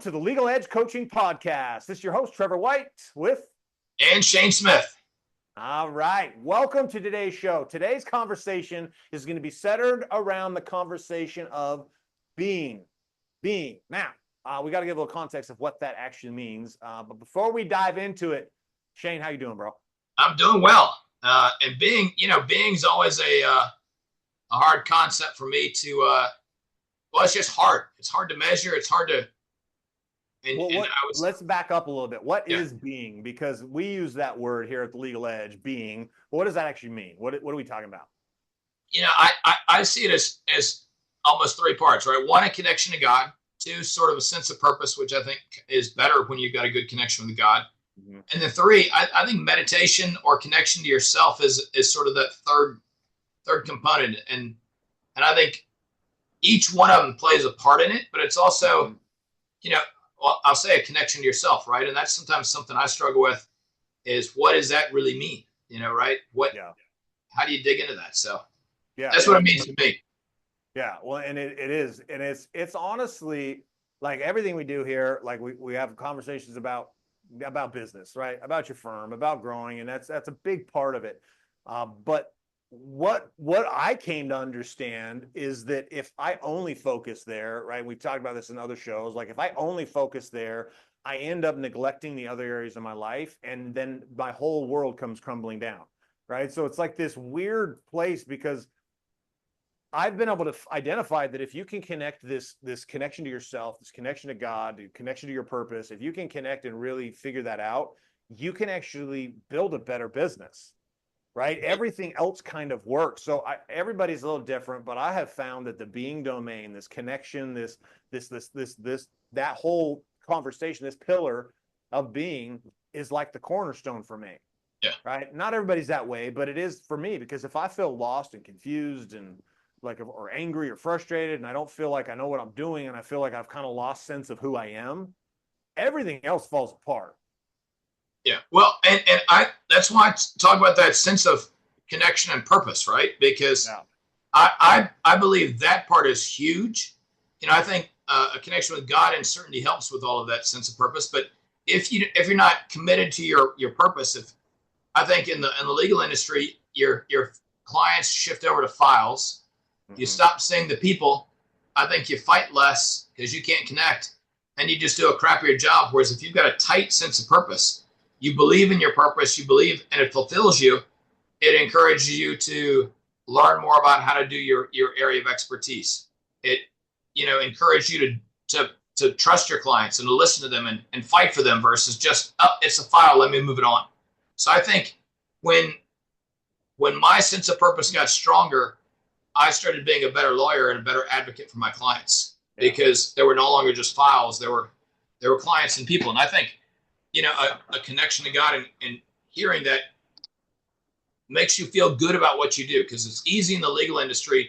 to the Legal Edge Coaching Podcast. This is your host, Trevor White, with and Shane Smith. All right. Welcome to today's show. Today's conversation is going to be centered around the conversation of being. Now, we got to give a little context of what that actually means. But before we dive into it, Shane, how you doing, bro? I'm doing well. And being's always a hard concept for me to, well, it's just hard. It's hard to measure. It's hard to, let's back up a little bit. What is being? Because we use that word here at the Legal Edge, being. But what does that actually mean? What are we talking about? I see it as almost three parts, right? One, a connection to God. Two, sort of a sense of purpose, which I think is better when you've got a good connection with God. Mm-hmm. And then three, I think meditation or connection to yourself is sort of that third component. And I think each one of them plays a part in it, but it's also, I'll say a connection to yourself, right? And that's sometimes something I struggle with is what does that really mean? Right? How do you dig into that? So that's what it means to me. Yeah, well, and it is, and it's honestly like everything we do here. Like we have conversations about business, right? About your firm, about growing, and that's a big part of it. But what I came to understand is that if I only focus there, right? We talked about this in other shows. Like if I only focus there, I end up neglecting the other areas of my life, and then my whole world comes crumbling down, right? So it's like this weird place because I've been able to identify that if you can connect this connection to yourself, this connection to God, the connection to your purpose, if you can connect and really figure that out, you can actually build a better business, right? Everything else kind of works. So everybody's a little different, but I have found that the being domain, this connection, that whole conversation, this pillar of being is like the cornerstone for me. Yeah. Right. Not everybody's that way, but it is for me, because if I feel lost and confused and or angry or frustrated, and I don't feel like I know what I'm doing, and I feel like I've kind of lost sense of who I am, everything else falls apart. Yeah. Well, and that's why I talk about that sense of connection and purpose, right? Because I believe that part is huge. I think a connection with God and certainty helps with all of that sense of purpose. But if you're not committed to your purpose, I think in the legal industry, your clients shift over to files. You stop seeing the people. I think you fight less because you can't connect, and you just do a crappier job. Whereas if you've got a tight sense of purpose, you believe in your purpose, you believe, and it fulfills you, it encourages you to learn more about how to do your area of expertise. It, encourages you to trust your clients and to listen to them and fight for them versus just, it's a file, let me move it on. So I think when my sense of purpose got stronger, I started being a better lawyer and a better advocate for my clients because they were no longer just files. They were clients and people. And I think, a connection to God and hearing that makes you feel good about what you do, because it's easy in the legal industry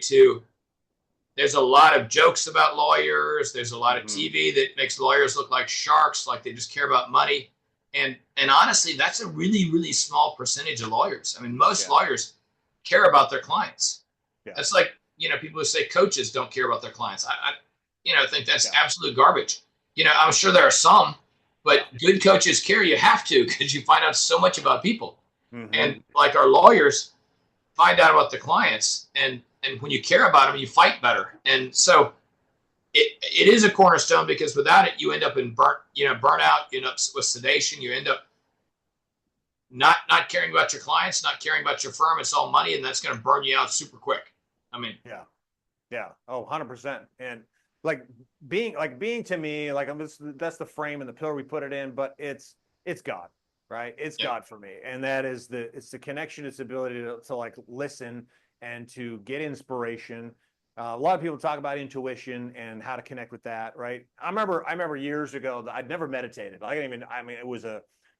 there's a lot of jokes about lawyers. There's a lot of TV that makes lawyers look like sharks, like they just care about money. And honestly, that's a really, really small percentage of lawyers. I mean, most lawyers care about their clients. Yeah. That's like, people who say coaches don't care about their clients. I think that's absolute garbage. I'm sure there are some, but good coaches care. You have to, because you find out so much about people. Mm-hmm. And like our lawyers find out about the clients, and when you care about them, you fight better. And so it is a cornerstone, because without it, you end up in burnout, you end up with sedation, you end up not caring about your clients, not caring about your firm. It's all money, and that's going to burn you out super quick. I mean, yeah. Oh, 100%. And being to me, that's the frame and the pillar we put it in, but it's God, right? It's God for me. And that is it's the connection, it's the ability to listen and to get inspiration. A lot of people talk about intuition and how to connect with that, right? I remember years ago that I'd never meditated.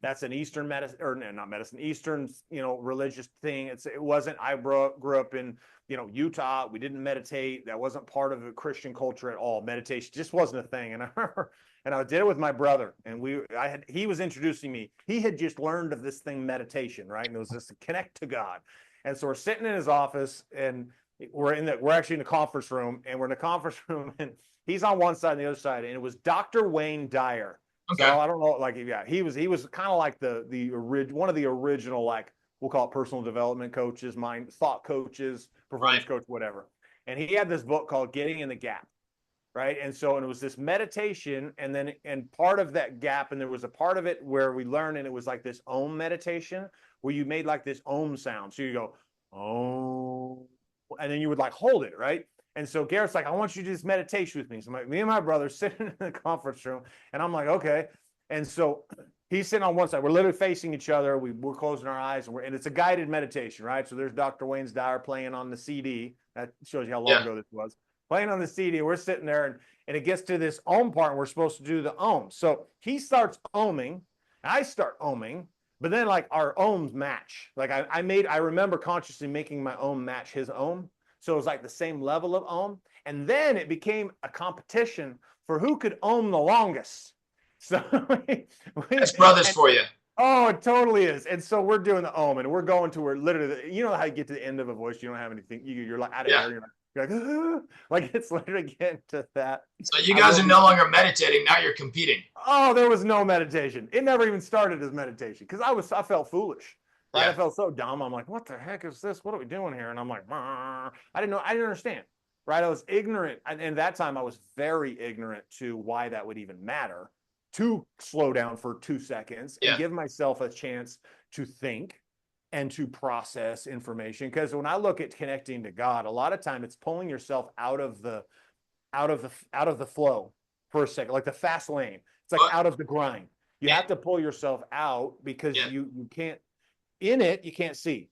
That's an Eastern medicine, or not medicine, Eastern, religious thing. It wasn't, I grew up in, Utah. We didn't meditate. That wasn't part of the Christian culture at all. Meditation just wasn't a thing. And I remember, and I did it with my brother, and he was introducing me. He had just learned of this thing, meditation, right? And it was just to connect to God. And so we're sitting in his office, and we're actually in the conference room, and we're in the conference room, and He's on one side and the other side, and it was Dr. Wayne Dyer. So Okay. I don't know, like, yeah, he was kind of like one of the original, like, we'll call it personal development coaches, mind thought coaches, Right. performance coach, whatever. And he had this book called Getting in the Gap, right? And so, and it was this meditation, and then, and part of that gap, and there was a part of it where we learned, and it was like this Om meditation where you made like this Om sound. So you go, oh, and then you would like hold it, right? And so Garrett's like, I want you to do this meditation with me. So me and my brother sitting in the conference room, and I'm like, okay. And so he's sitting on one side. We're literally facing each other. We're closing our eyes, and it's a guided meditation, right? So there's Dr. Wayne's Dyer playing on the CD. That shows you how long Yeah. ago this was. Playing on the CD. We're sitting there, and it gets to this Om part, and we're supposed to do the Om. So he starts Oming, I start Oming, but then like our Ohms match. Like I remember consciously making my Ohm match his Ohm. So it was like the same level of Ohm. And then it became a competition for who could Ohm the longest. So That's brothers and, for you. oh, it totally is. And so we're doing the Ohm, and we're going to where literally, you know how you get to the end of a voice, you don't have anything, you're like out of Yeah. air, you're like, like it's literally getting to that. So you guys are no longer meditating. Now you're competing. Oh, there was no meditation. It never even started as meditation because I felt foolish. Right? Yeah. I felt so dumb. I'm like, what the heck is this? What are we doing here? And I'm like, I didn't know. I didn't understand. Right? I was ignorant. And that time I was very ignorant to why that would even matter, to slow down for 2 seconds and Yeah. give myself a chance to think and to process information. Because when I look at connecting to God, a lot of time it's pulling yourself out of the flow for a second, like the fast lane. It's like But, out of the grind. You and, have to pull yourself out because yeah. you can't, in it, you can't see.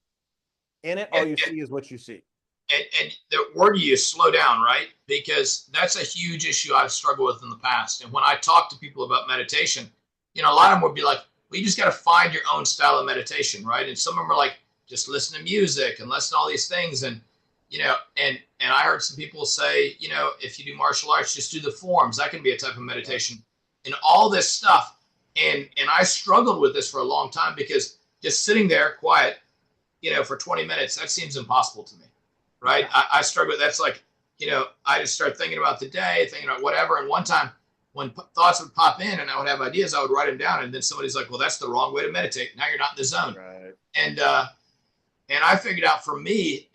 In it, all you see is what you see. And the word you use, slow down, right? Because that's a huge issue I've struggled with in the past. And when I talk to people about meditation, a lot of them would be like, well, you just got to find your own style of meditation, right? And some of them are like, just listen to music and listen to all these things. And, and I heard some people say, if you do martial arts, just do the forms. That can be a type of meditation and all this stuff. And I struggled with this for a long time because just sitting there quiet, for 20 minutes, that seems impossible to me. Right. I struggle with that's like, I just start thinking about the day, thinking about whatever. And one time when thoughts would pop in and I would have ideas, I would write them down. And then somebody's like, well, that's the wrong way to meditate. Now you're not in the zone. Right. And I figured out for me,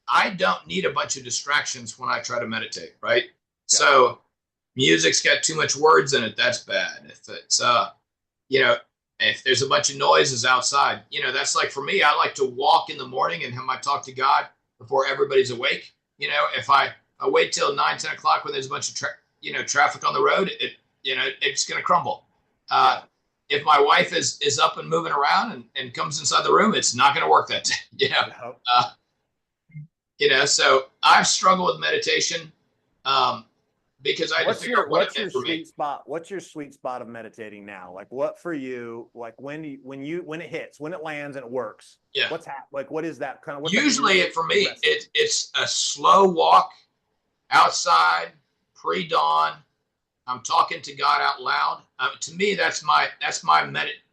I don't need a bunch of distractions when I try to meditate. Right. Yeah. So music's got too much words in it. That's bad. If it's, if there's a bunch of noises outside, that's like for me, I like to walk in the morning and have my talk to God before everybody's awake. If I wait till 9, 10 o'clock when there's a bunch of traffic on the road, it's going to crumble. If my wife is up and moving around and comes inside the room, it's not going to work that day. So I've struggled with meditation. Because I had to figure out what it meant for me. Sweet spot? What's your sweet spot of meditating now? Like what for you? Like when it hits, when it lands and it works. Yeah. What's like what is that kind of? Usually, for me, it's a slow walk outside pre-dawn. I'm talking to God out loud. To me, that's my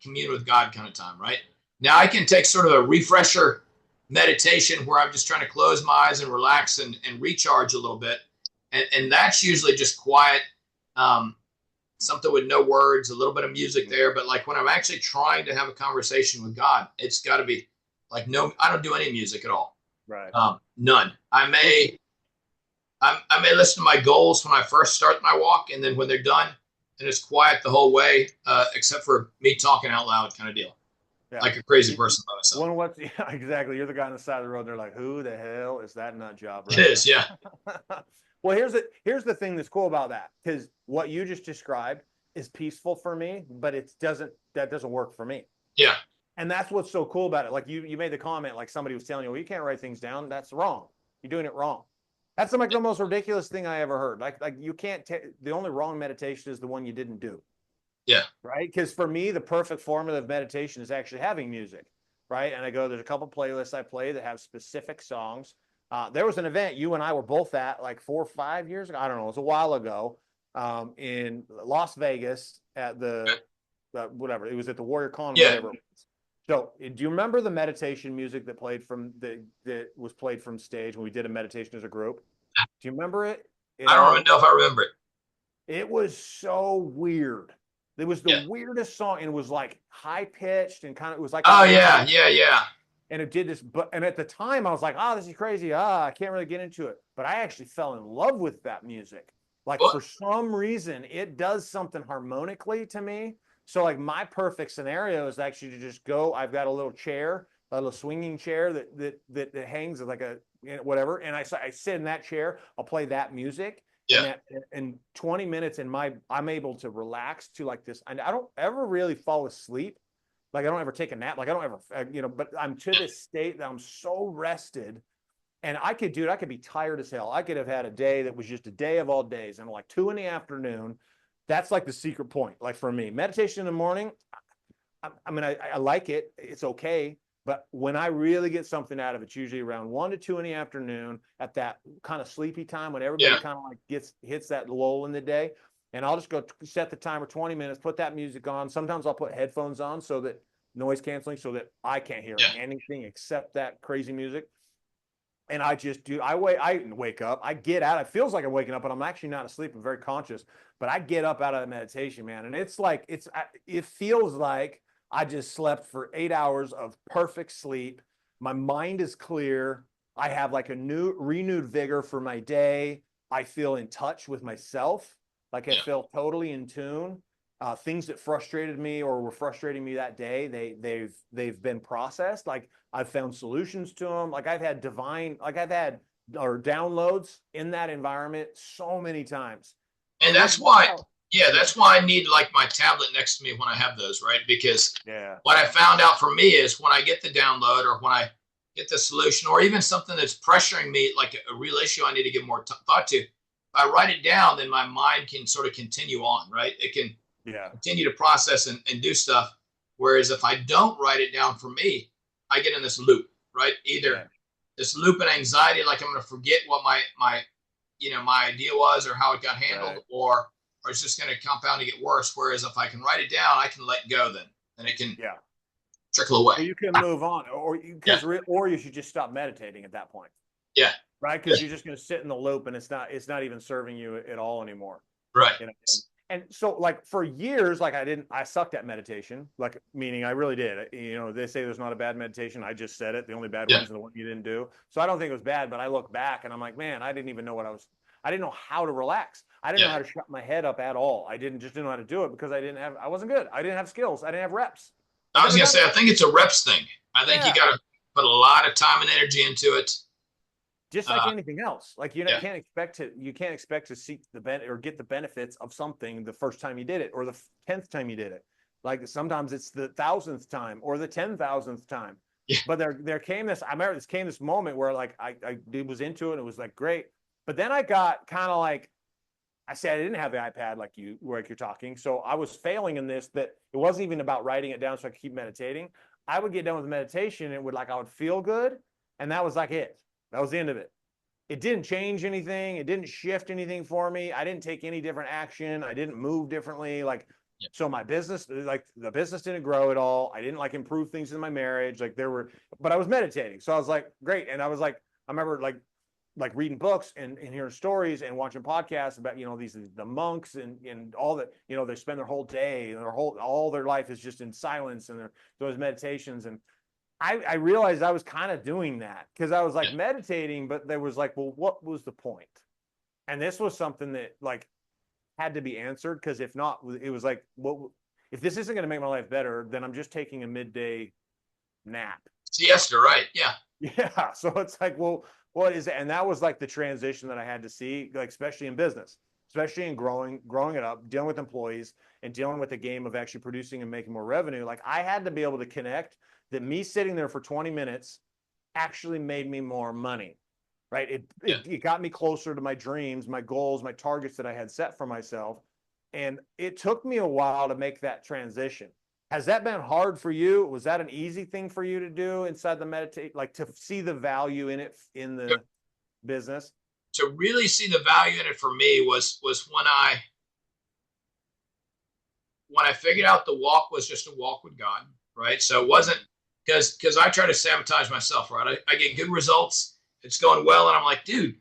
commune with God kind of time, right? Now I can take sort of a refresher meditation where I'm just trying to close my eyes and relax and recharge a little bit. And that's usually just quiet, something with no words, a little bit of music there. But like when I'm actually trying to have a conversation with God, it's got to be like, no, I don't do any music at all. Right. None. I may listen to my goals when I first start my walk. And then when they're done, and it's quiet the whole way, except for me talking out loud kind of deal. Yeah. Like a crazy person by myself. Yeah, exactly. You're the guy on the side of the road. They're like, who the hell is that nut job? Right? It is. Yeah. Well, here's the thing that's cool about that, because what you just described is peaceful for me, but that doesn't work for me. Yeah. And that's what's so cool about it. Like you made the comment, like somebody was telling you, well, you can't write things down. That's wrong. You're doing it wrong. That's like the most ridiculous thing I ever heard. Like you can't the only wrong meditation is the one you didn't do. Yeah. Right. Because for me, the perfect formula of meditation is actually having music. Right. And there's a couple playlists I play that have specific songs. There was an event you and I were both at like 4 or 5 years ago. I don't know. It was a while ago in Las Vegas at whatever. It was at the Warrior Con. Yeah. Whatever it was. So do you remember the meditation music that was played from stage when we did a meditation as a group? Do you remember it? I don't even know if I remember it. It was so weird. It was the Yeah. weirdest song, and it was like high pitched and kind of, it was like an Oh old, yeah, yeah, yeah. and it did this. But and at the time, I was like, oh, this is crazy. I can't really get into it. But I actually fell in love with that music. Like Well, for some reason, it does something harmonically to me. So like my perfect scenario is actually to just go. I've got a little chair, a little swinging chair that hangs like a whatever, and I sit in that chair. I'll play that music, and yeah, that in 20 minutes in my I'm able to relax to like this. And I don't ever really fall asleep. Like I don't ever take a nap. Like I don't ever, but I'm to this state that I'm so rested. And I could, dude, I could be tired as hell. I could have had a day that was just a day of all days, and like 2 in the afternoon. That's like the secret point. Like for me, meditation in the morning, I mean, I like it. It's okay. But when I really get something out of it, it's usually around 1 to 2 in the afternoon at that kind of sleepy time when everybody yeah. kind of like hits that lull in the day. And I'll just go set the timer 20 minutes, put that music on. Sometimes I'll put headphones on so that noise canceling so that I can't hear Yeah. anything except that crazy music. And I just do, I wake up, I get out. It feels like I'm waking up, but I'm actually not asleep. I'm very conscious, but I get up out of the meditation, man. And it's like, it feels like I just slept for 8 hours of perfect sleep. My mind is clear. I have like a renewed vigor for my day. I feel in touch with myself. Like I Yeah. feel totally in tune. Things that frustrated me or were frustrating me that day, they've been processed. Like I've found solutions to them. Like I've had or downloads in that environment so many times. And And what's that's why, wild, yeah, yeah, that's why I need like my tablet next to me when I have those, right? Because yeah, what I found out for me is when I get the download or when I get the solution or even something that's pressuring me, like a real issue I need to give more thought to, if I write it down, then my mind can sort of continue on, right? It can yeah, continue to process and do stuff. Whereas if I don't write it down for me, I get in this loop, right? yeah, Either this loop and anxiety, like I'm going to forget what my idea was or how it got handled, right, or it's just going to compound and get worse. Whereas if I can write it down, I can let go then, and it can yeah. trickle away. Well, you can move on, Yeah, or you should just stop meditating at that point, yeah, right? Because you're just going to sit in the loop, and it's not even serving you at all anymore. right. You know, and so like for years, like I sucked at meditation, like meaning I really did. They say there's not a bad meditation. I just said it. The only bad Yeah, one's the one you didn't do. So I don't think it was bad, but I look back and I'm like, man, I didn't even know I didn't know how to relax. I didn't know yeah. how to shut my head up at all. I didn't know how to do it because I wasn't good. I didn't have skills. I didn't have reps. I I was never going to done say, it. I think it's a reps thing. I think you Yeah. got to put a lot of time and energy into it. Just like Uh, anything else, like yeah, you can't expect to seek or get the benefits of something the first time you did it or the 10th time you did it. Like sometimes it's the 1,000th time or the 10,000th time. yeah, But there came this. I remember this came this moment where like I was into it and it was like great. But then I got kind of like I said I didn't have the iPad like you're talking, so I was failing in this. That it wasn't even about writing it down so I could keep meditating. I would get done with meditation and I would feel good, and that was like it. That was the end of it. It didn't change anything. It didn't shift anything for me. I didn't take any different action. I didn't move differently. yeah, So my business, like the business didn't grow at all. I didn't like improve things in my marriage. But I was meditating. So I was like, great. And I was like, I remember like reading books and hearing stories and watching podcasts about, the monks and all that, they spend their whole day and all their life is just in silence and those meditations. And I realized I was kind of doing that because I was like yeah. meditating, but there was like, well, what was the point? And this was something that like had to be answered because if not, it was like, what if this isn't going to make my life better? Then I'm just taking a midday nap. Siesta, right? Yeah, Yeah. So it's like, well, what is it? And that was like the transition that I had to see, like especially in business, especially in growing it up, dealing with employees and dealing with the game of actually producing and making more revenue. Like I had to be able to connect that me sitting there for 20 minutes actually made me more money. Right. yeah. It got me closer to my dreams, my goals, my targets that I had set for myself. And it took me a while to make that transition. Has that been hard for you? Was that an easy thing for you to do inside the meditate, like to see the value in it in the business? To really see the value in it for me was when I figured out the walk was just a walk with God, right? So it wasn't because I try to sabotage myself, right? I get good results, it's going well, and I'm like, dude,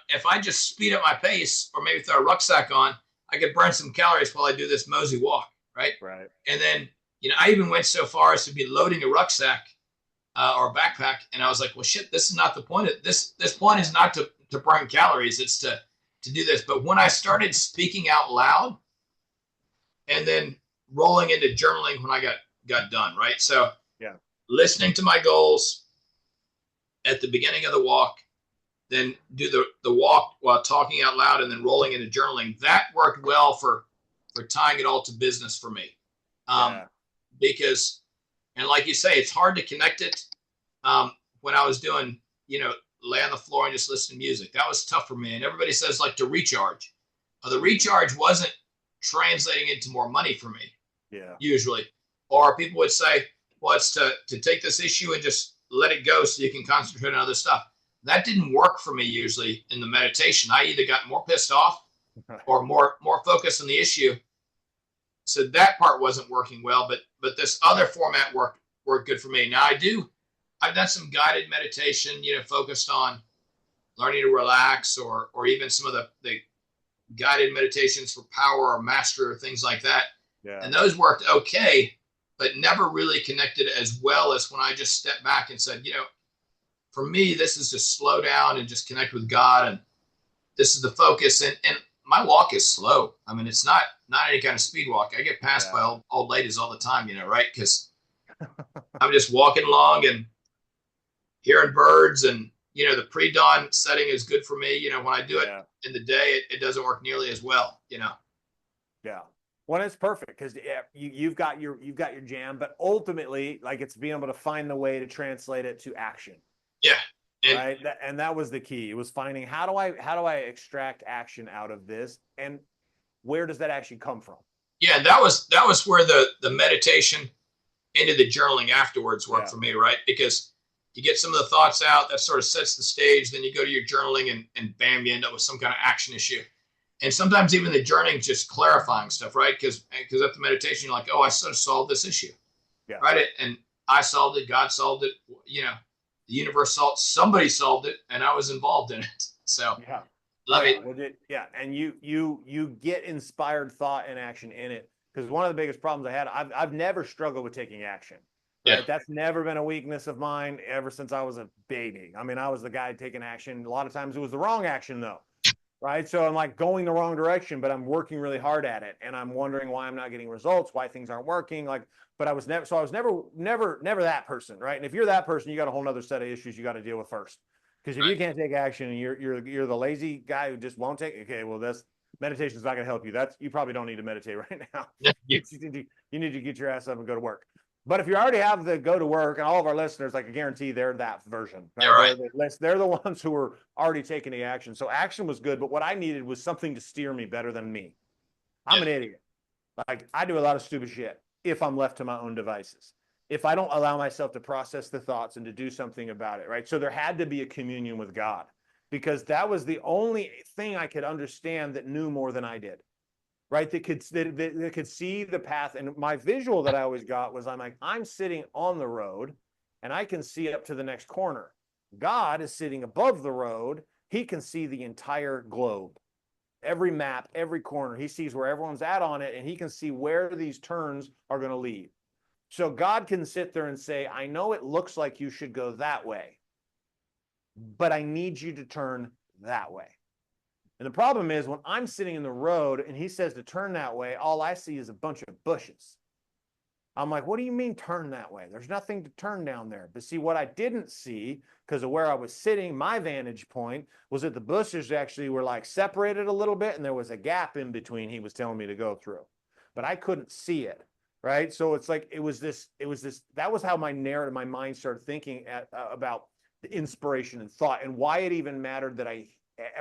if I just speed up my pace or maybe throw a rucksack on, I could burn some calories while I do this mosey walk, right? Right. And then, I even went so far as to be loading a rucksack or a backpack, and I was like, well, shit, this is not the point of this. This point is not to burn calories; it's to do this. But when I started speaking out loud, and then rolling into journaling when I got done, right? So, Yeah. Listening to my goals at the beginning of the walk, then do the walk while talking out loud, and then rolling into journaling. That worked well for tying it all to business for me. Yeah. Because, and like you say, it's hard to connect it. When I was doing, lay on the floor and just listen to music, that was tough for me. And everybody says like to recharge. The recharge wasn't translating into more money for me. Yeah. Usually. Or people would say, well, it's to take this issue and just let it go so you can concentrate on other stuff. That didn't work for me usually in the meditation. I either got more pissed off or more focused on the issue. So that part wasn't working well, but this other format worked good for me. Now I've done some guided meditation, focused on learning to relax, or even some of the guided meditations for power or mastery or things like that. Yeah. And those worked okay, but never really connected as well as when I just stepped back and said, for me, this is just slow down and just connect with God. And this is the focus. And my walk is slow. I mean, it's not any kind of speed walk. I get passed by old ladies all the time, right? Because I'm just walking along and hearing birds, and, the pre-dawn setting is good for me. When I do it in the day, it doesn't work nearly as well, Yeah. Well, it's perfect because you've got your jam, but ultimately, like, it's being able to find the way to translate it to action. Yeah. Right. And that was the key. It was finding how do I extract action out of this, and where does that actually come from? Yeah, that was where the meditation into the journaling afterwards worked for me, right? Because you get some of the thoughts out, that sort of sets the stage. Then you go to your journaling, and bam, you end up with some kind of action issue. And sometimes even the journaling is just clarifying stuff, right? Because at the meditation, you're like, oh, I sort of solved this issue, right? And I solved it, God solved it, the universe solved, somebody solved it, and I was involved in it. So and you get inspired thought and action in it, because one of the biggest problems I had, I've never struggled with taking action. Right? That's never been a weakness of mine ever since I was a baby. I mean, I was the guy taking action. A lot of times it was the wrong action though. Right. So I'm like going the wrong direction, but I'm working really hard at it. And I'm wondering why I'm not getting results, why things aren't working. But I was never that person. Right. And if you're that person, you got a whole nother set of issues you got to deal with first. Because if you can't take action and you're the lazy guy who just won't take, okay, well, this meditation is not going to help you. You probably don't need to meditate right now. You need to get your ass up and go to work. But if you already have the go to work, and all of our listeners, like, I guarantee they're that version. Right? They're the ones who are already taking the action. So action was good, but what I needed was something to steer me better than me. I'm an idiot. Like, I do a lot of stupid shit if I'm left to my own devices, if I don't allow myself to process the thoughts and to do something about it, right? So there had to be a communion with God, because that was the only thing I could understand that knew more than I did. Right, that could see the path. And my visual that I always got was, I'm sitting on the road and I can see up to the next corner. God is sitting above the road. He can see the entire globe, every map, every corner. He sees where everyone's at on it, and he can see where these turns are going to lead. So God can sit there and say, I know it looks like you should go that way, but I need you to turn that way. And the problem is, when I'm sitting in the road and he says to turn that way, all I see is a bunch of bushes. I'm like, what do you mean turn that way? There's nothing to turn down there. But see, what I didn't see, because of where I was sitting, my vantage point was that the bushes actually were like separated a little bit, and there was a gap in between he was telling me to go through. But I couldn't see it, right? So it's like, that was how my narrative, my mind started thinking about the inspiration and thought, and why it even mattered that I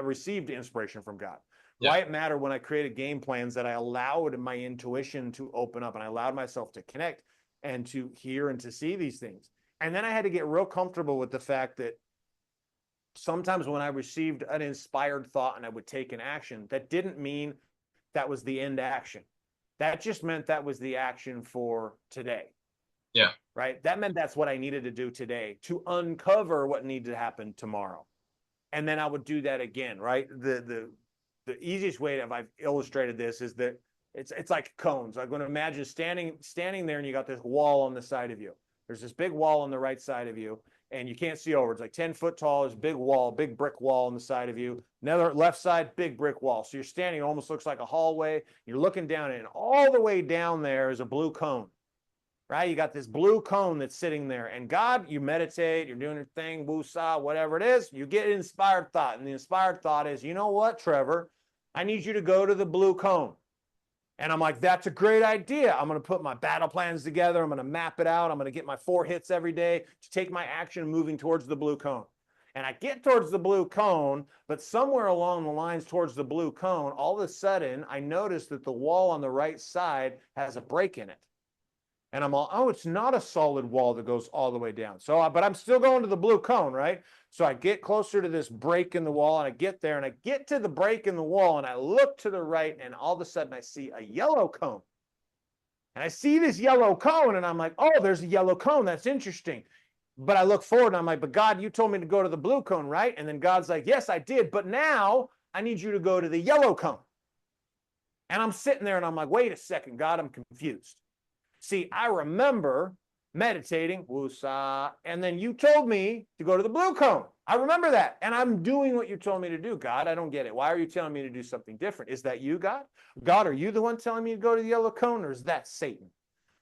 received inspiration from God. Why it mattered when I created game plans, that I allowed my intuition to open up, and I allowed myself to connect and to hear and to see these things. And then I had to get real comfortable with the fact that sometimes when I received an inspired thought and I would take an action, that didn't mean that was the end action. That just meant that was the action for today. Yeah. Right. That meant that's what I needed to do today to uncover what needed to happen tomorrow. and then I would do that again, right? The easiest way that I've illustrated this is that it's like cones. I'm going to imagine standing there, and you got this wall on the side of you. There's this big wall on the right side of you, and you can't see over. It's like 10 foot tall. There's a big wall, big brick wall on the side of you. Another left side, big brick wall. So you're standing, it almost looks like a hallway. You're looking down, and all the way down there is a blue cone, right? You got this blue cone that's sitting there, and God, you meditate, you're doing your thing, woosah, whatever it is, you get an inspired thought. And the inspired thought is, you know what, Trevor, I need you to go to the blue cone. And I'm like, that's a great idea. I'm going to put my battle plans together. I'm going to map it out. I'm going to get my 4 hits every day to take my action moving towards the blue cone. And I get towards the blue cone, but somewhere along the lines towards the blue cone, all of a sudden, I notice that the wall on the right side has a break in it. And I'm all, oh, it's not a solid wall that goes all the way down. So, but I'm still going to the blue cone, right? So I get closer to this break in the wall, and I get there, and I get to the break in the wall, and I look to the right, and all of a sudden I see a yellow cone. And I see this yellow cone, and I'm like, oh, there's a yellow cone. That's interesting. But I look forward, and I'm like, but God, you told me to go to the blue cone, right? And then God's like, yes, I did. But now I need you to go to the yellow cone. And I'm sitting there, and I'm like, wait a second, God, I'm confused. See, I remember meditating, woosah, and then you told me to go to the blue cone. I remember that, and I'm doing what you told me to do, God. I don't get it. Why are you telling me to do something different? Is that you, God? God, are you the one telling me to go to the yellow cone, or is that Satan?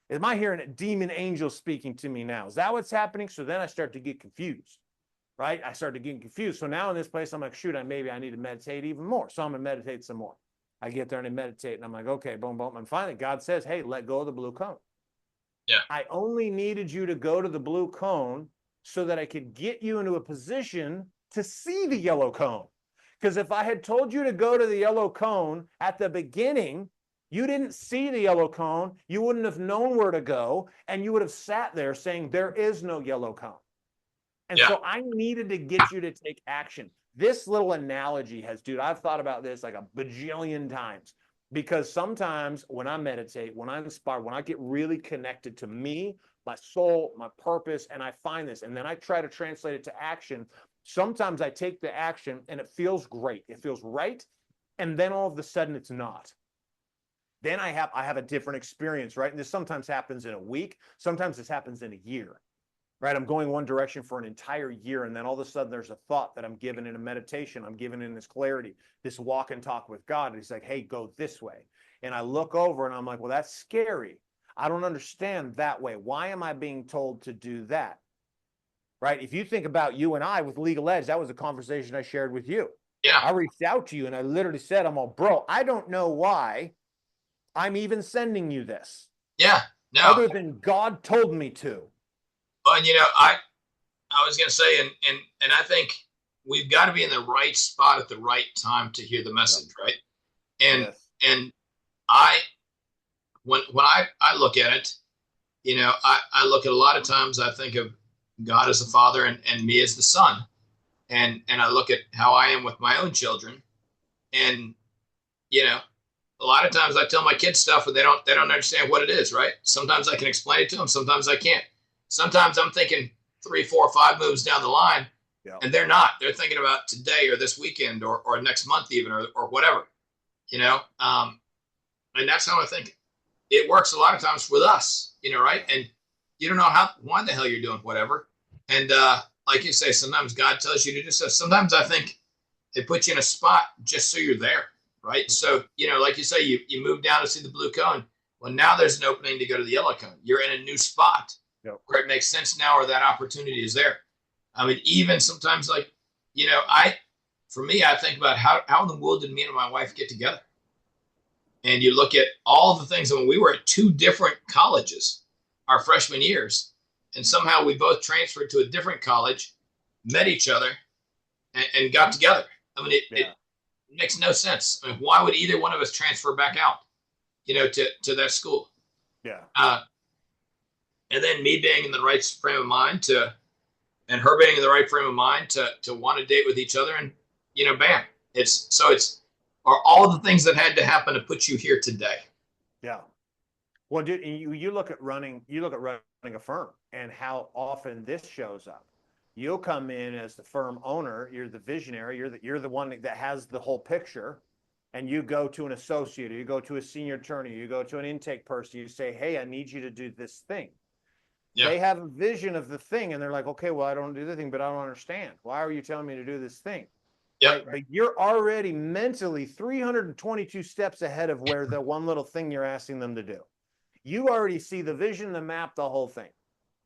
Am I hearing a demon angel speaking to me now? Is that what's happening? So then I start to get confused, right? I start to get confused. So now in this place, I'm like, shoot, maybe I need to meditate even more. So I'm going to meditate some more. I get there and I meditate, and I'm like, okay, boom, boom. And finally, God says, hey, let go of the blue cone. Yeah. I only needed you to go to the blue cone so that I could get you into a position to see the yellow cone. Because if I had told you to go to the yellow cone at the beginning, you didn't see the yellow cone, you wouldn't have known where to go, and you would have sat there saying, there is no yellow cone. And Yeah. so I needed to get you to take action. This little analogy has, dude, I've thought about this like a bajillion times. Because sometimes when I meditate, when I'm inspired, when I get really connected to me, my soul, my purpose, and I find this, and then I try to translate it to action, sometimes I take the action and it feels great. It feels right. And then all of a sudden it's not. Then I have a different experience, right? And this sometimes happens in a week. Sometimes this happens in a year, right? I'm going one direction for an entire year, and then all of a sudden there's a thought that I'm given in a meditation. I'm given in this clarity, this walk and talk with God. And he's like, hey, go this way. And I look over and I'm like, well, that's scary. I don't understand that way. Why am I being told to do that? Right? If you think about you and I with Legal Edge, that was a conversation I shared with you. Yeah. I reached out to you and I literally said, I'm all, bro, I don't know why I'm even sending you this. Yeah. No. Other than God told me to. Well, and I was going to say, and I think we've got to be in the right spot at the right time to hear the message, right? And Yes. and when I look at it, I look at a lot of times I think of God as the father and me as the son, and I look at how I am with my own children, and a lot of times I tell my kids stuff and they don't understand what it is, right? Sometimes I can explain it to them, sometimes I can't. Sometimes I'm thinking 3, 4, 5 moves down the line, and they're not. They're thinking about today or this weekend or next month even or whatever, and that's how I think it works a lot of times with us, right? And you don't know why the hell you're doing whatever. And like you say, sometimes God tells you to do stuff. Sometimes I think they put you in a spot just so you're there, right? So, like you say, you move down to see the blue cone. Well, now there's an opening to go to the yellow cone. You're in a new spot where it makes sense now, or that opportunity is there. I mean, even sometimes I think about how in the world did me and my wife get together? And you look at all the things. I mean, we were at 2 different colleges our freshman years, and somehow we both transferred to a different college, met each other, and got together. I mean, it makes no sense. I mean, why would either one of us transfer back out, to that school? Yeah. And then me being in the right frame of mind and her being in the right frame of mind to want to date with each other, and bam, it's all the things that had to happen to put you here today. Yeah. Well, dude, you look at running a firm and how often this shows up. You'll come in as the firm owner. You're the visionary. You're the one that has the whole picture. And you go to an associate, or you go to a senior attorney, you go to an intake person, you say, hey, I need you to do this thing. Yeah. They have a vision of the thing, and they're like, okay, well, I don't do the thing, but I don't understand. Why are you telling me to do this thing? Yeah. Right. But you're already mentally 322 steps ahead of where the one little thing you're asking them to do. You already see the vision, the map, the whole thing.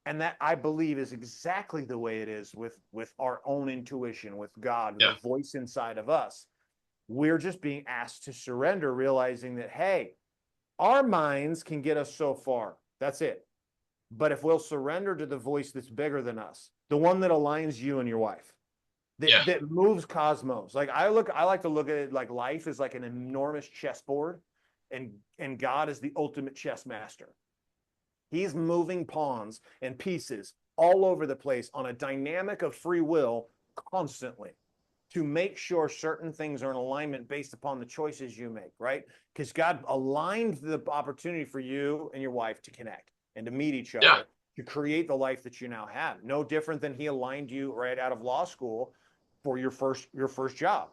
And that, I believe, is exactly the way it is with our own intuition, with God, Yeah. the voice inside of us. We're just being asked to surrender, realizing that, hey, our minds can get us so far. That's it. But if we'll surrender to the voice that's bigger than us, the one that aligns you and your wife, Yeah. that moves cosmos. Like I like to look at it like life is like an enormous chessboard, and God is the ultimate chess master. He's moving pawns and pieces all over the place on a dynamic of free will constantly to make sure certain things are in alignment based upon the choices you make, right? Because God aligned the opportunity for you and your wife to connect and to meet each Yeah. other, to create the life that you now have. No different than He aligned you right out of law school for your first job.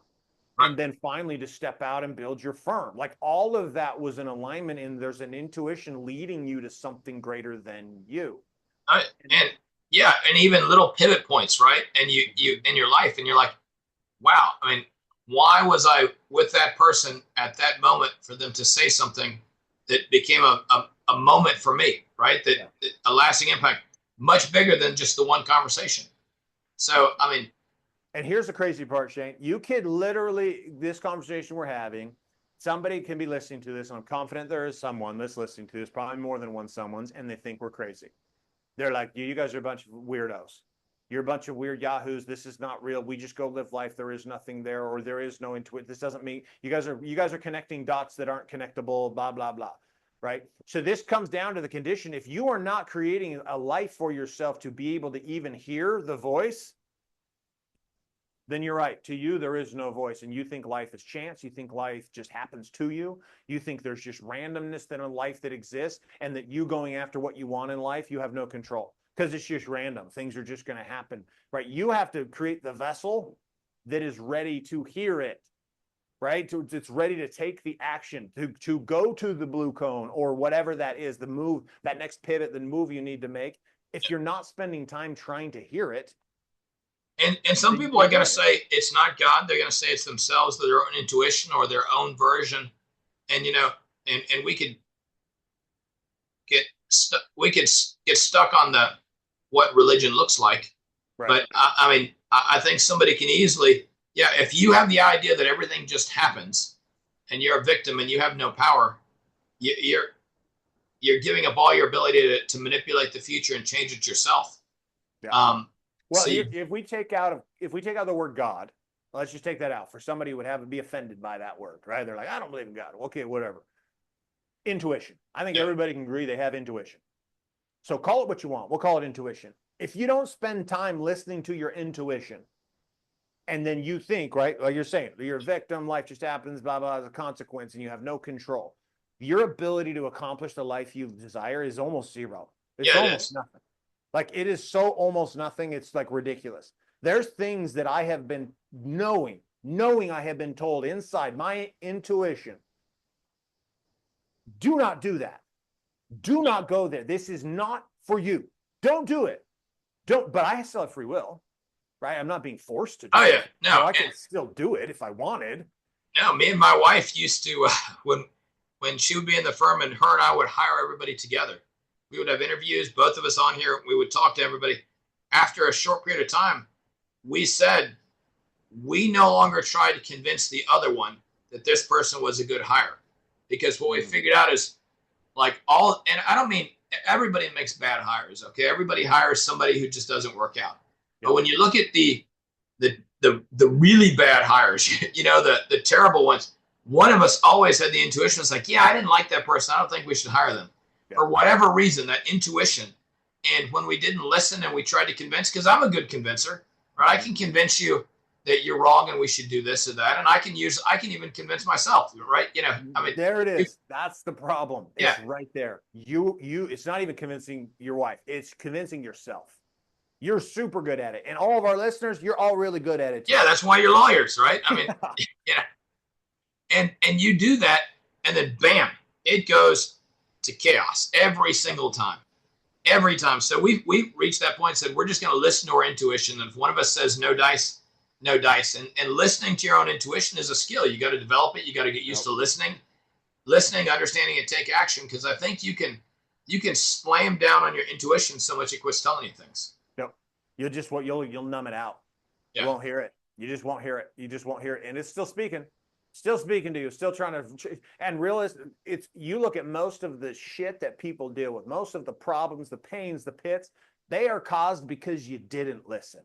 Right. And then finally to step out and build your firm. Like all of that was in alignment, and there's an intuition leading you to something greater than you. And yeah, and even little pivot points, right? And you in your life, and you're like, wow, I mean, why was I with that person at that moment for them to say something that became a moment for me, right? Yeah. That a lasting impact, much bigger than just the one conversation. So, I mean, And here's the crazy part, Shane. You could literally, this conversation we're having, somebody can be listening to this, and I'm confident there is someone that's listening to this, probably more than one someone's, and they think we're crazy. They're like, you guys are a bunch of weirdos. You're a bunch of weird yahoos. This is not real. We just go live life. There is nothing there, or there is no intuition. This doesn't mean you guys are connecting dots that aren't connectable, blah, blah, blah. Right. So this comes down to the condition. If you are not creating a life for yourself to be able to even hear the voice, then you're right. To you, there is no voice. And you think life is chance. You think life just happens to you. You think there's just randomness in a life that exists, and that you going after what you want in life, you have no control because it's just random. Things are just going to happen, right? You have to create the vessel that is ready to hear it, right? It's ready to take the action, to go to the blue cone or whatever that is, the move, that next pivot, the move you need to make. If you're not spending time trying to hear it, and some people are going to say it's not God. They're going to say it's themselves, their own intuition or their own version. And, and we could get stuck on the what religion looks like. right? But I mean, I think somebody can easily, yeah, if you have the idea that everything just happens and you're a victim and you have no power, you're giving up all your ability to manipulate the future and change it yourself. Yeah. Well, So if we take out the word God, let's just take that out. For somebody who would be offended by that word, right? They're like, I don't believe in God. Okay, whatever. Intuition. I think everybody can agree they have intuition. So call it what you want. We'll call it intuition. If you don't spend time listening to your intuition, and then you think, right, like you're saying, you're a victim, life just happens, blah, blah, as a consequence, and you have no control. Your ability to accomplish the life you desire is almost zero. It's almost nothing. Like it is so almost nothing. It's like ridiculous. There's things that I have been knowing I have been told inside my intuition. Do not do that. Do not go there. This is not for you. Don't do it. But I still have free will, right? I'm not being forced to do oh yeah, it. no, So I can still do it if I wanted. no. Me and my wife used to when she would be in the firm, and her and I would hire everybody together. We would have interviews, both of us on here. We would talk to everybody. After a short period of time, we said we no longer tried to convince the other one that this person was a good hire, because what we figured out is like and I don't mean everybody makes bad hires. Okay, everybody hires somebody who just doesn't work out. But when you look at the really bad hires, the terrible ones, one of us always had the intuition. It's like, yeah, I didn't like that person. I don't think we should hire them. For whatever reason, that intuition. And when we didn't listen and we tried to convince, because I'm a good convincer, right? I can convince you that you're wrong and we should do this or that. And I can even convince myself, right? I mean, there it is. That's the problem. It's yeah, right there. It's not even convincing your wife. It's convincing yourself. You're super good at it. And all of our listeners, you're all really good at it too. Yeah, that's why you're lawyers, right? I mean, Yeah. yeah. And you do that, and then bam, it goes to chaos every single time. Every time. So we've reached that point and said we're just going to listen to our intuition. And if one of us says no dice, no dice. And listening to your own intuition is a skill. You got to develop it. You got to get used to listening, understanding, and take action. Because I think you can slam down on your intuition so much it quits telling you things. No, you'll numb it out. Yeah. You won't hear it. You just won't hear it. You just won't hear it. And it's still speaking to you, still trying to, and realize you look at most of the shit that people deal with, most of the problems, the pains, the pits, they are caused because you didn't listen.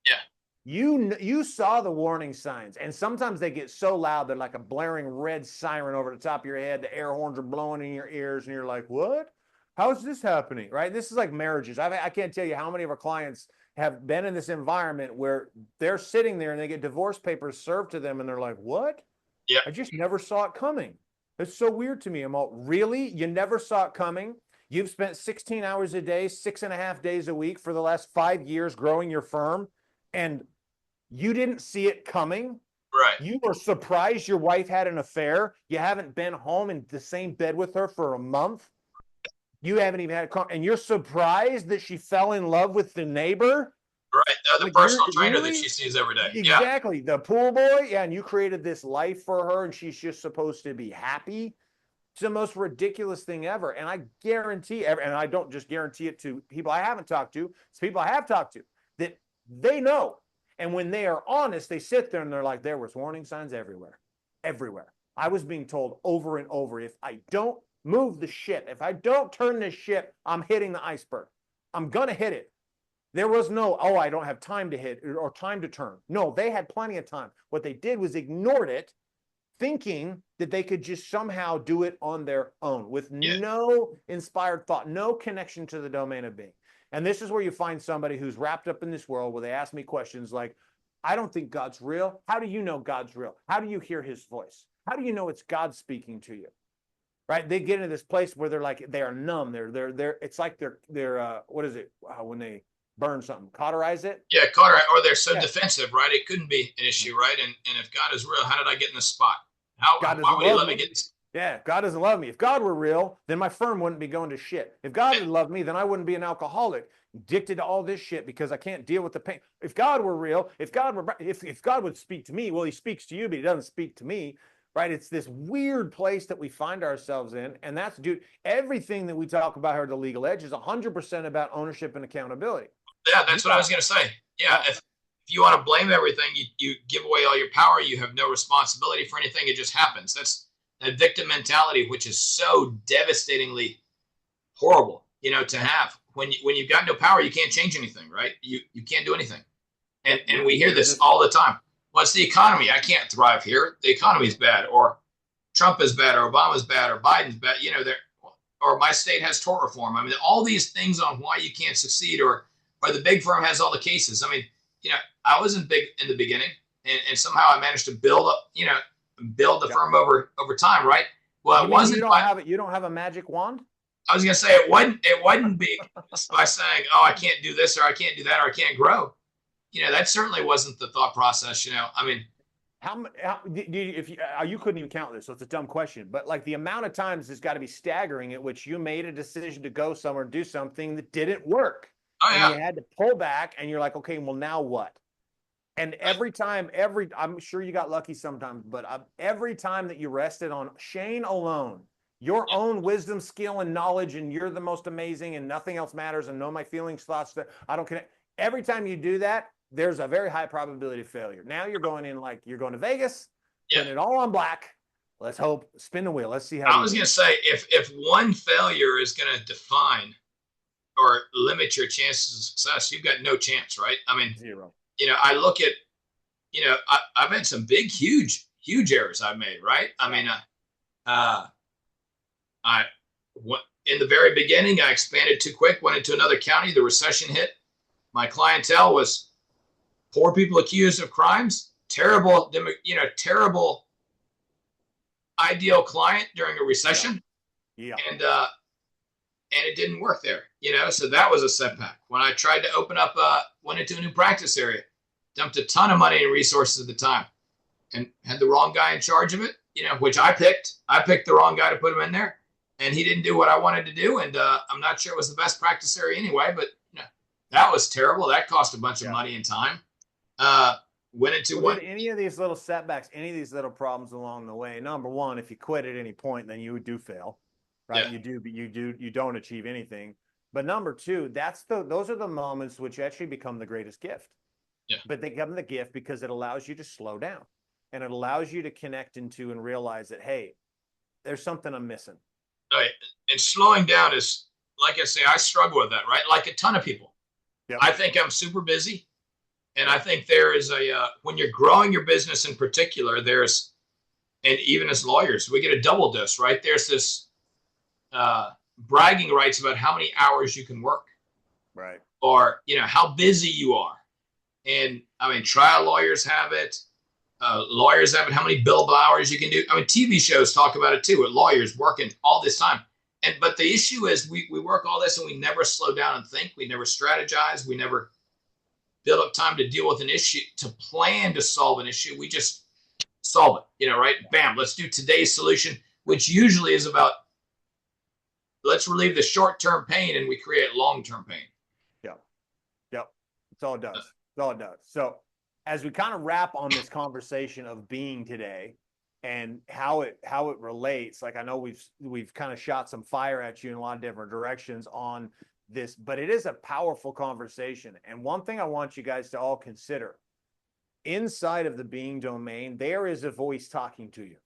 Yeah. You saw the warning signs, and sometimes they get so loud they're like a blaring red siren over the top of your head. The air horns are blowing in your ears, and you're like, "What? How is this happening?" Right? This is like marriages. I can't tell you how many of our clients have been in this environment where they're sitting there and they get divorce papers served to them, and they're like, "What? Yeah. I just never saw it coming." It's so weird to me. I'm all, really? You never saw it coming? You've spent 16 hours a day, 6.5 days a week for the last 5 years growing your firm, and you didn't see it coming? Right. You were surprised your wife had an affair. You haven't been home in the same bed with her for a month. You haven't even had and you're surprised that she fell in love with the neighbor. Right. The like personal trainer really? That she sees every day. Exactly. Yeah. The pool boy. Yeah. And you created this life for her, and she's just supposed to be happy. It's the most ridiculous thing ever. And I guarantee, and I don't just guarantee it to people I haven't talked to, it's people I have talked to, that they know. And when they are honest, they sit there and they're like, there was warning signs everywhere. Everywhere. I was being told over and over, if I don't move the ship, if I don't turn this ship, I'm hitting the iceberg. I'm going to hit it. There was no, oh, I don't have time to hit or time to turn. No, they had plenty of time. What they did was ignored it, thinking that they could just somehow do it on their own with no inspired thought, no connection to the domain of being. And this is where you find somebody who's wrapped up in this world where they ask me questions like, I don't think God's real. How do you know God's real? How do you hear his voice? How do you know it's God speaking to you? Right? They get into this place where they're like, they are numb. It's like they're what is it? When they burn something, cauterize it? Yeah, cauterize, or they're so defensive, right? It couldn't be an issue, right? And if God is real, how did I get in this spot? Why would he let me get this? Yeah, God doesn't love me. If God were real, then my firm wouldn't be going to shit. If God would love me, then I wouldn't be an alcoholic, addicted to all this shit because I can't deal with the pain. If God were real, if God would speak to me, well, he speaks to you, but he doesn't speak to me, right? It's this weird place that we find ourselves in. And that's, dude, everything that we talk about here at the Legal Edge is 100% about ownership and accountability. Yeah, that's what I was going to say. Yeah, if you want to blame everything, you give away all your power. You have no responsibility for anything. It just happens. That's that victim mentality, which is so devastatingly horrible, to have. When you've got no power, you can't change anything, right? You can't do anything. And we hear this all the time. Well, it's the economy. I can't thrive here. The economy is bad, or Trump is bad, or Obama's bad, or Biden's bad. Or my state has tort reform. I mean, all these things on why you can't succeed, or the big firm has all the cases. I mean, I wasn't big in the beginning, and somehow I managed to build up, build the firm over time, right? Well, it wasn't. You don't have a magic wand? I was gonna say it wasn't big by saying, oh, I can't do this, or I can't do that, or I can't grow. That certainly wasn't the thought process. I mean, you couldn't even count this, so it's a dumb question. But like the amount of times has got to be staggering at which you made a decision to go somewhere and do something that didn't work. Oh, yeah. And you had to pull back, and you're like, okay, well, now what? And every time, I'm sure you got lucky sometimes, but every time that you rested on Shane alone, your own wisdom, skill, and knowledge, and you're the most amazing, and nothing else matters, and know my feelings, thoughts, that I don't connect. Every time you do that, there's a very high probability of failure. Now you're going in like you're going to Vegas, putting it all on black. Let's hope, spin the wheel. Let's see how. I was going to say, if one failure is going to define or limit your chances of success, you've got no chance, right? I mean, zero. I look at, I've had some big, huge errors I've made, right? I mean, in the very beginning, I expanded too quick, went into another county, the recession hit. My clientele was poor people accused of crimes, terrible ideal client during a recession. Yeah. And and it didn't work there, so that was a setback. When I tried to open up, went into a new practice area, dumped a ton of money and resources at the time, and had the wrong guy in charge of it, which I picked the wrong guy to put him in there, and he didn't do what I wanted to do. And I'm not sure it was the best practice area anyway, but that was terrible. That cost a bunch of money and time. Went into Did any of these little setbacks, any of these little problems along the way? Number one, if you quit at any point, then you do fail, right? Yeah. You don't achieve anything. But number two, those are the moments which actually become the greatest gift. Yeah. But they become the gift because it allows you to slow down, and it allows you to connect into and realize that, hey, there's something I'm missing. Right. And slowing down is, like I say, I struggle with that, right? Like a ton of people. Yep. I think I'm super busy. And I think there is when you're growing your business in particular, and even as lawyers, we get a double dose, right? There's this bragging rights about how many hours you can work. Right. Or, how busy you are. And I mean, trial lawyers have it. Lawyers have it, how many billable hours you can do. I mean, TV shows talk about it too, with lawyers working all this time. But the issue is we work all this and we never slow down and think. We never strategize. We never build up time to deal with an issue, to plan to solve an issue. We just solve it, right? Bam, let's do today's solution, which usually is about, let's relieve the short-term pain and we create long-term pain. Yep. That's all it does. That's all it does. So as we kind of wrap on this conversation of being today and how it relates, like I know we've kind of shot some fire at you in a lot of different directions on this, but it is a powerful conversation. And one thing I want you guys to all consider, inside of the being domain, there is a voice talking to you.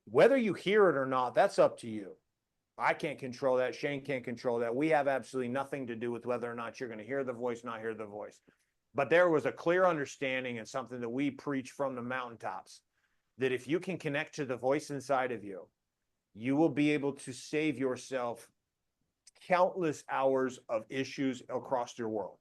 Whether you hear it or not, that's up to you. I can't control that. Shane can't control that. We have absolutely nothing to do with whether or not you're going to hear the voice, not hear the voice. But there was a clear understanding and something that we preach from the mountaintops, that if you can connect to the voice inside of you, you will be able to save yourself countless hours of issues across your world,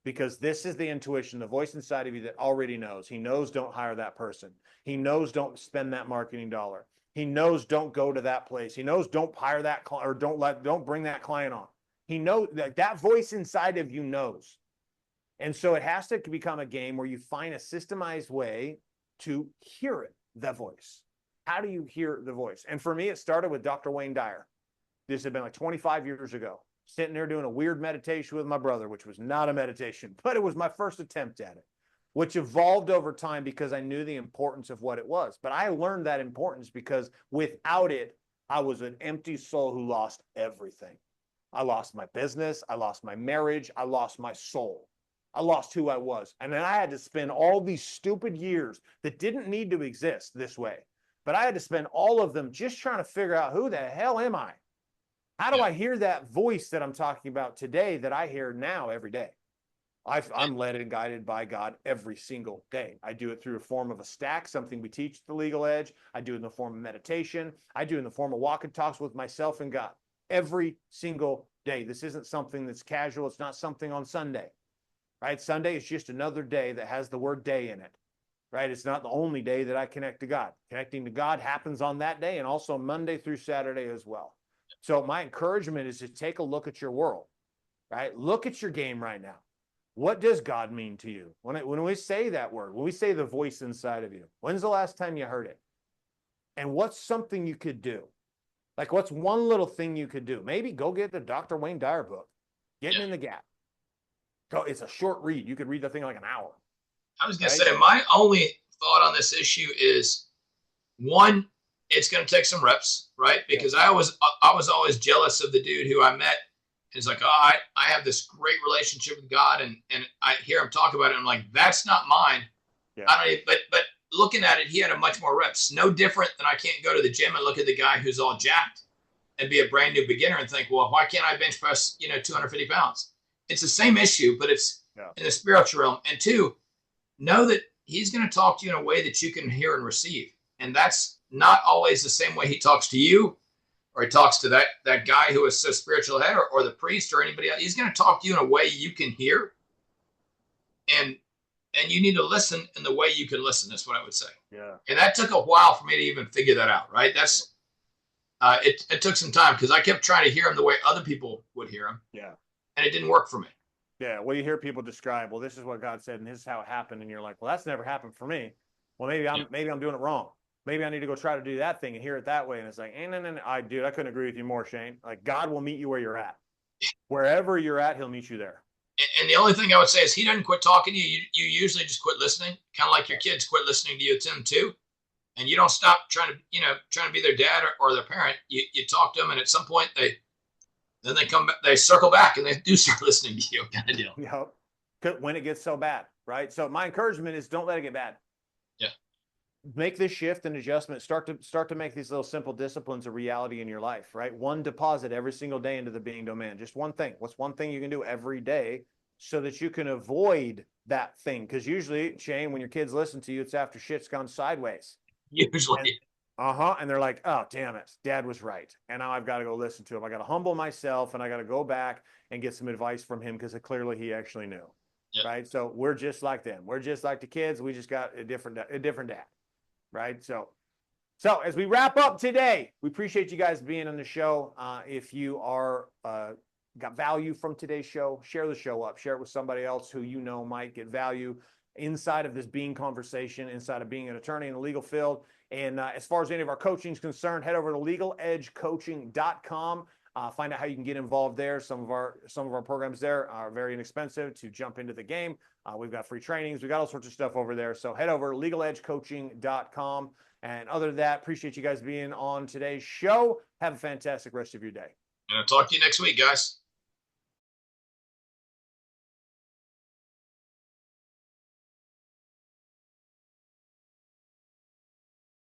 because this is the intuition, the voice inside of you that already knows. He knows don't hire that person. He knows don't spend that marketing dollar. He knows don't go to that place. He knows don't hire that client, or don't bring that client on. He knows that voice inside of you knows. And so it has to become a game where you find a systemized way to hear it, the voice. How do you hear the voice? And for me, it started with Dr. Wayne Dyer. This had been like 25 years ago, sitting there doing a weird meditation with my brother, which was not a meditation, but it was my first attempt at it, which evolved over time because I knew the importance of what it was. But I learned that importance because without it, I was an empty soul who lost everything. I lost my business. I lost my marriage. I lost my soul. I lost who I was. And then I had to spend all these stupid years that didn't need to exist this way. But I had to spend all of them just trying to figure out, who the hell am I? How do I hear that voice that I'm talking about today that I hear now every day? I'm led and guided by God every single day. I do it through a form of a stack, something we teach at the Legal Edge. I do it in the form of meditation. I do it in the form of walk and talks with myself and God every single day. This isn't something that's casual. It's not something on Sunday, right? Sunday is just another day that has the word day in it, right? It's not the only day that I connect to God. Connecting to God happens on that day and also Monday through Saturday as well. So my encouragement is to take a look at your world, right? Look at your game right now. What does God mean to you? When we say that word, when we say the voice inside of you, when's the last time you heard it? And what's something you could do? Like, what's one little thing you could do? Maybe go get the Dr. Wayne Dyer book, Getting in the Gap. It's a short read. You could read the thing in like an hour. I was going to say, my only thought on this issue is, one, it's going to take some reps, right? Because I was always jealous of the dude who I met. It's like, I have this great relationship with God, and I hear him talk about it. And I'm like, that's not mine. Yeah. I don't even, but looking at it, he had a much more reps. No different than I can't go to the gym and look at the guy who's all jacked and be a brand new beginner and think, well, why can't I bench press, 250 pounds? It's the same issue, but it's in the spiritual realm. And two, know that he's going to talk to you in a way that you can hear and receive. And that's not always the same way he talks to you, or he talks to that guy who is so spiritual head, or the priest or anybody else. He's going to talk to you in a way you can hear. And you need to listen in the way you can listen. That's what I would say. Yeah. And that took a while for me to even figure that out, right? it took some time because I kept trying to hear him the way other people would hear him, Yeah. and it didn't work for me. Yeah. Well, you hear people describe, well, this is what God said, and this is how it happened, and you're like, well, that's never happened for me. Well, Yeah. maybe I'm doing it wrong. Maybe I need to go try to do that thing and hear it that way. And it's like, no, no, no. I couldn't agree with you more, Shane. Like God will meet you where you're at. Wherever you're at, He'll meet you there. And the only thing I would say is he doesn't quit talking to you. You usually just quit listening, kind of like your kids quit listening to you, Tim, too. And you don't stop trying to be their dad or their parent. You talk to them, and at some point they come back, they circle back, and they do start listening to you, kind of deal. When it gets so bad, right? So my encouragement is don't let it get bad. Yeah. Make this shift and adjustment. Start to make these little simple disciplines a reality in your life, right? One deposit every single day into the being domain. Just one thing. What's one thing you can do every day so that you can avoid that thing? Because usually, Shane, when your kids listen to you, it's after shit's gone sideways. Usually. And they're like, oh, damn it, Dad was right. And now I've got to go listen to him. I got to humble myself, and I got to go back and get some advice from him because clearly he actually knew. Yep. Right. So we're just like them. We're just like the kids. We just got a different dad. Right. So as we wrap up today, we appreciate you guys being on the show. If you are got value from today's show, share the show up, share it with somebody else who you know might get value inside of this being conversation, inside of being an attorney in the legal field. And as far as any of our coaching is concerned, head over to legaledgecoaching.com. Find out how you can get involved there. Some of our programs there are very inexpensive to jump into the game. We've got free trainings. We've got all sorts of stuff over there. So head over to legaledgecoaching.com. And other than that, appreciate you guys being on today's show. Have a fantastic rest of your day. And I'll talk to you next week, guys.